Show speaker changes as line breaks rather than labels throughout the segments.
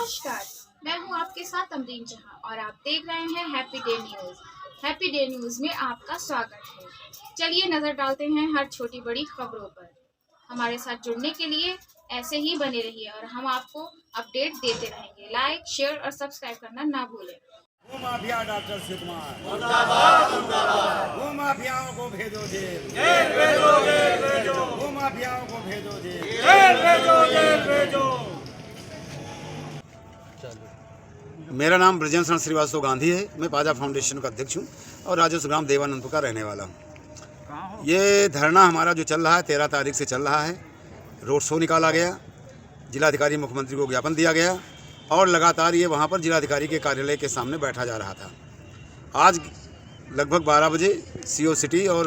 नमस्कार, मैं हूं आपके साथ तमरीन जहां और आप देख रहे हैं happy day news. Happy day news में आपका स्वागत है। चलिए नज़र डालते हैं हर छोटी बड़ी खबरों पर। हमारे साथ जुड़ने के लिए ऐसे ही बने रहिए और हम आपको अपडेट देते रहेंगे। लाइक, शेयर और सब्सक्राइब करना ना भूलें।
भूमाफिया डॉक्टर शिव कुमार मुर्दाबाद मुर्दाबाद। भूमाफियाओं को भेजो जेल, जेल भेजो, जेल भेजो। भूमाफियाओं को भेजो जेल, जेल भेजो, जेल भेजो। मेरा नाम ब्रजेंद्र शरण श्रीवास्तव गांधी है। मैं पाजा फाउंडेशन का अध्यक्ष हूँ और राजस्व ग्राम देवानंदपुर का रहने वाला हूँ। ये धरना हमारा जो चल रहा है 13 तारीख से चल रहा है। रोड शो निकाला गया, जिलाधिकारी मुख्यमंत्री को ज्ञापन दिया गया और लगातार ये वहाँ पर जिलाधिकारी के कार्यालय के सामने बैठा जा रहा था। आज लगभग 12 बजे सीओ सिटी और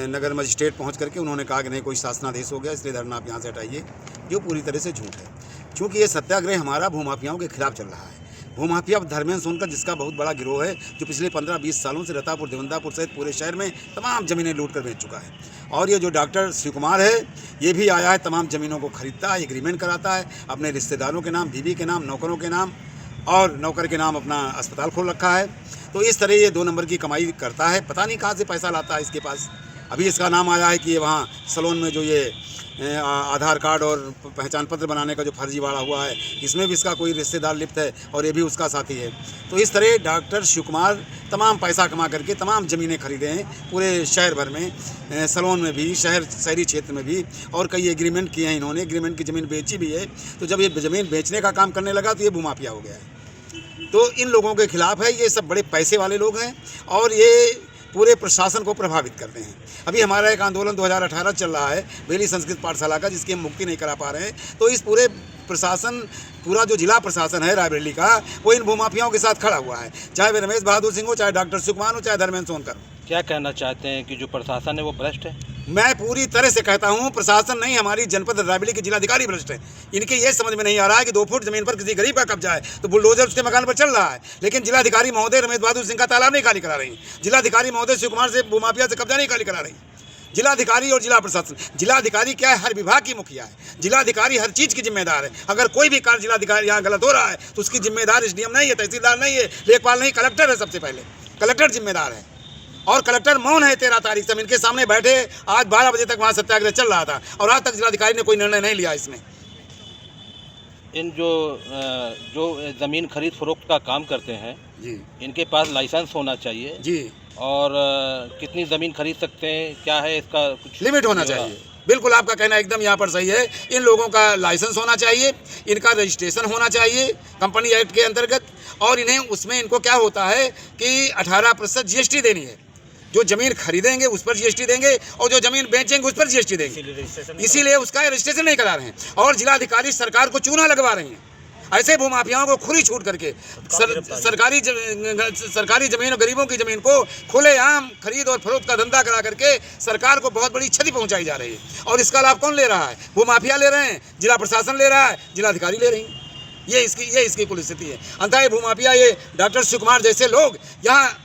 नगर मजिस्ट्रेट पहुँच करके उन्होंने कहा कि नहीं, कोई शासनादेश हो गया, इसलिए धरना आप यहाँ से हटाइए, जो पूरी तरह से झूठ है। क्योंकि ये सत्याग्रह हमारा भूमाफियाओं के खिलाफ चल रहा है। भूमाफिया धर्मेंद्र सोनकर, जिसका बहुत बड़ा गिरोह है, जो पिछले 15-20 सालों से रतापुर, देवंदापुर सहित पूरे शहर में तमाम ज़मीनें लूट कर बेच चुका है। और ये जो डॉक्टर शिव कुमार है, ये भी आया है, तमाम ज़मीनों को खरीदता है, एग्रीमेंट कराता है, अपने रिश्तेदारों के नाम, बीवी के नाम, नौकरों के नाम और नौकर के नाम अपना अस्पताल खोल रखा है। तो इस तरह ये 2 नंबर की कमाई करता है। पता नहीं कहाँ से पैसा लाता है इसके पास। अभी इसका नाम आया है कि ये वहाँ सलोन में जो ये आधार कार्ड और पहचान पत्र बनाने का जो फर्जीवाड़ा हुआ है, इसमें भी इसका कोई रिश्तेदार लिप्त है और ये भी उसका साथी है। तो इस तरह डॉक्टर शिव कुमार तमाम पैसा कमा करके तमाम ज़मीनें खरीदे हैं पूरे शहर भर में, सलोन में भी, शहरी क्षेत्र में भी, और कई एग्रीमेंट किए हैं इन्होंने। एग्रीमेंट की ज़मीन बेची भी है। तो जब ये ज़मीन बेचने का काम करने लगा तो ये भूमाफिया हो गया है। तो इन लोगों के खिलाफ है। ये सब बड़े पैसे वाले लोग हैं और ये पूरे प्रशासन को प्रभावित करते हैं। अभी हमारा एक आंदोलन 2018 चल रहा है बेली संस्कृत पाठशाला का, जिसकी हम मुक्ति नहीं करा पा रहे हैं। तो इस पूरे प्रशासन, पूरा जो जिला प्रशासन है रायबरेली का, वो इन भूमाफियाओं के साथ खड़ा हुआ है, चाहे वे रमेश बहादुर सिंह हो, चाहे डॉक्टर शिव कुमार हो, चाहे धर्मेंद्र सोनकर।
क्या कहना चाहते हैं कि जो प्रशासन है वो भ्रष्ट है?
मैं पूरी तरह से कहता हूं, प्रशासन नहीं, हमारी जनपद रायबरेली के जिलाधिकारी भ्रष्ट है। इनके ये समझ में नहीं आ रहा है कि 2 फुट जमीन पर किसी गरीब का कब्जा है तो बुलडोजर उसके मकान पर चल रहा है, लेकिन जिलाधिकारी महोदय रमेश बहादुर सिंह का तालाब नहीं खाली करा रही, जिलाधिकारी महोदय शिव कुमार से भूमाफिया से कब्जा नहीं खाली करा रही। जिलाधिकारी और जिला प्रशासन, जिलाधिकारी क्या है, हर विभाग की मुखिया है। जिलाधिकारी हर चीज़ की जिम्मेदार है। अगर कोई भी कार्य जिलाधिकारी यहाँ गलत हो रहा है तो उसकी जिम्मेदार एसडीएम नहीं है, तहसीलदार नहीं है, लेखपाल नहीं, कलेक्टर है। सबसे पहले कलेक्टर जिम्मेदार है और कलेक्टर मौन है। 13 तारीख से हम इनके सामने बैठे, आज 12 बजे तक वहाँ सत्याग्रह चल रहा था और आज तक जिलाधिकारी ने कोई निर्णय नहीं लिया इसमें।
इन जो ज़मीन खरीद फरोख्त का काम करते हैं
जी,
इनके पास लाइसेंस होना चाहिए
जी,
और कितनी ज़मीन खरीद सकते हैं, क्या है इसका कुछ
लिमिट होना चाहिए। बिल्कुल आपका कहना एकदम यहाँ पर सही है। इन लोगों का लाइसेंस होना चाहिए, इनका रजिस्ट्रेशन होना चाहिए कंपनी एक्ट के अंतर्गत, और इन्हें उसमें इनको क्या होता है कि 18% GST देनी है। जो ज़मीन खरीदेंगे उस पर GST देंगे और जो ज़मीन बेचेंगे उस पर GST देंगे। इसीलिए उसका रजिस्ट्रेशन नहीं करा रहे हैं और जिलाधिकारी सरकार को चूना लगवा रही हैं। ऐसे भूमाफियाओं को खुली छूट करके सरकारी ज़मीन और गरीबों की ज़मीन को खुलेआम खरीद और फरोख्त का धंधा करा करके सरकार को बहुत बड़ी क्षति पहुंचाई जा रही है। और इसका लाभ कौन ले रहा है? भूमाफिया ले रहे हैं, जिला प्रशासन ले रहा है, जिलाधिकारी ले रही है। ये इसकी कुल स्थिति है। अंततः ये भूमाफिया, ये डॉक्टर शिव कुमार जैसे लोग यहाँ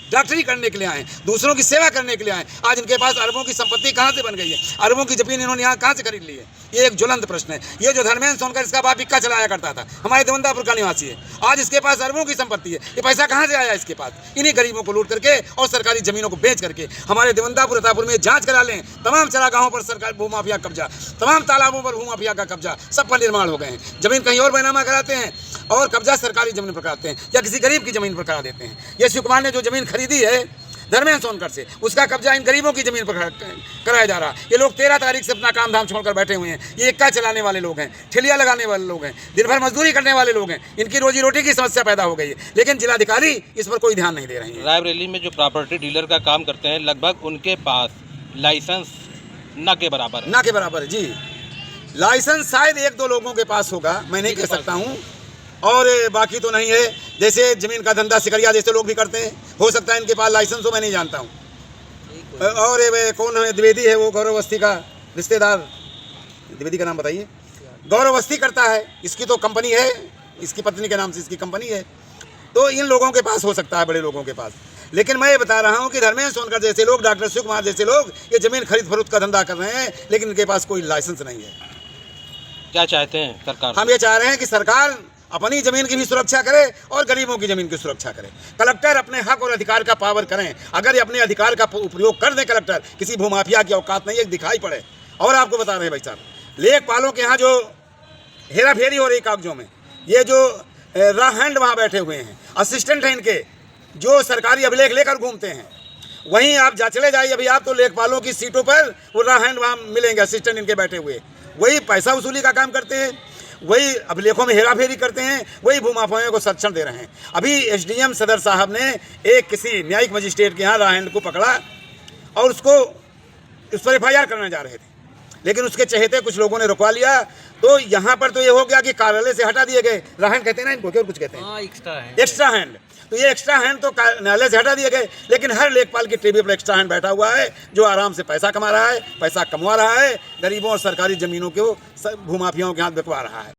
डॉक्टरी करने के लिए आए, दूसरों की सेवा करने के लिए आए। आज इनके पास अरबों की संपत्ति कहाँ से बन गई है? अरबों की जमीन इन्होंने यहाँ कहाँ से खरीद ली है? ये एक ज्वलंत प्रश्न है। ये जो धर्मेंद्र सोनकर, इसका बाप इक्का चलाया करता था, हमारे देवंदापुर का निवासी है, आज इसके पास अरबों की संपत्ति है। ये पैसा कहाँ से आया इसके पास? इन्हीं गरीबों को लूट करके और सरकारी जमीनों को बेच करके। हमारे देवंदापुर रतापुर में जाँच करा लें, तमाम चरागाहों पर सरकार भूमाफिया कब्जा, तमाम तालाबों पर भूमाफिया का कब्जा, सब पर निर्माण हो गए हैं। जमीन कहीं और बैनामा कराते हैं और कब्जा सरकारी जमीन पर कराते हैं या किसी गरीब की जमीन पर करा देते हैं। ये शिव कुमार ने जो जमीन खरीदी है धर्मेंद्र सोनकर से, उसका कब्जा इन गरीबों की जमीन पर कराया जा रहा है। ये लोग 13 तारीख से अपना काम धाम छोड़कर बैठे हुए हैं। ये इक्का चलाने वाले लोग हैं, ठेलिया लगाने वाले लोग हैं, दिन भर मजदूरी करने वाले लोग हैं। इनकी रोजी रोटी की समस्या पैदा हो गई है, लेकिन जिलाधिकारी इस पर कोई ध्यान नहीं दे रहे हैं।
रायबरेली में जो प्रॉपर्टी डीलर का काम करते हैं, लगभग उनके पास लाइसेंस न के बराबर है। जी, लाइसेंस शायद 1-2 लोगों के पास होगा, मैं नहीं कह सकता हूँ, और बाकी तो नहीं है। जैसे ज़मीन का धंधा सिकरिया जैसे लोग भी करते हैं, हो सकता है इनके पास लाइसेंस हो, मैं नहीं जानता हूँ। और कौन है, द्विवेदी है, वो गौरव अवस्थी का रिश्तेदार, द्विवेदी का नाम बताइए। गौरव अवस्थी करता है, इसकी तो कंपनी है, इसकी पत्नी के नाम से इसकी कंपनी है। तो इन लोगों के पास हो सकता है, बड़े लोगों के पास। लेकिन मैं ये बता रहा हूँ कि धर्मेंद्र सोनकर जैसे लोग, डॉक्टर शिव कुमार जैसे लोग ये ज़मीन खरीद फरोख्त का धंधा कर रहे हैं, लेकिन इनके पास कोई लाइसेंस नहीं है। क्या चाहते हैं सरकार से?
हम ये चाह रहे हैं कि सरकार अपनी ज़मीन की भी सुरक्षा करे और गरीबों की ज़मीन की सुरक्षा करे। कलेक्टर अपने हक और अधिकार का पावर करें। अगर ये अपने अधिकार का उपयोग कर दें कलेक्टर, किसी भूमाफिया की औकात नहीं है दिखाई पड़े। और आपको बता रहे हैं भाई साहब, लेखपालों के यहाँ जो हेरा फेरी हो रही कागजों में, ये जो रॉ हैंड वहाँ बैठे हुए हैं, असिस्टेंट हैं इनके, जो सरकारी अभिलेख लेकर घूमते हैं, वहीं आप चले जाइए अभी आप तो लेखपालों की सीटों पर वो रॉ हैंड वहाँ मिलेंगे, असिस्टेंट इनके बैठे हुए, वही पैसा वसूली का काम करते हैं, वही अभिलेखों में हेराफेरी करते हैं, वही भूमाफियाओं को संरक्षण दे रहे हैं। अभी एसडीएम सदर साहब ने एक किसी न्यायिक मजिस्ट्रेट के यहाँ रॉ हैंड को पकड़ा और उस पर एफआईआर करने जा रहे थे, लेकिन उसके चहेते कुछ लोगों ने रुकवा लिया। तो यहाँ पर तो ये हो गया कि कार्यालय से हटा दिए गए। रॉ हैंड कहते हैं ना इनको, क्या कुछ कहते हैं, एक्स्ट्रा हैंड। तो ये एक्स्ट्रा हैंड तो न्यायालय से हटा दिए गए, लेकिन हर लेखपाल की टीवी पर एक्स्ट्रा हैंड बैठा हुआ है, जो आराम से पैसा कमा रहा है, पैसा कमवा रहा है, गरीबों और सरकारी ज़मीनों को भूमाफियाओं के हाथ बिकवा रहा है।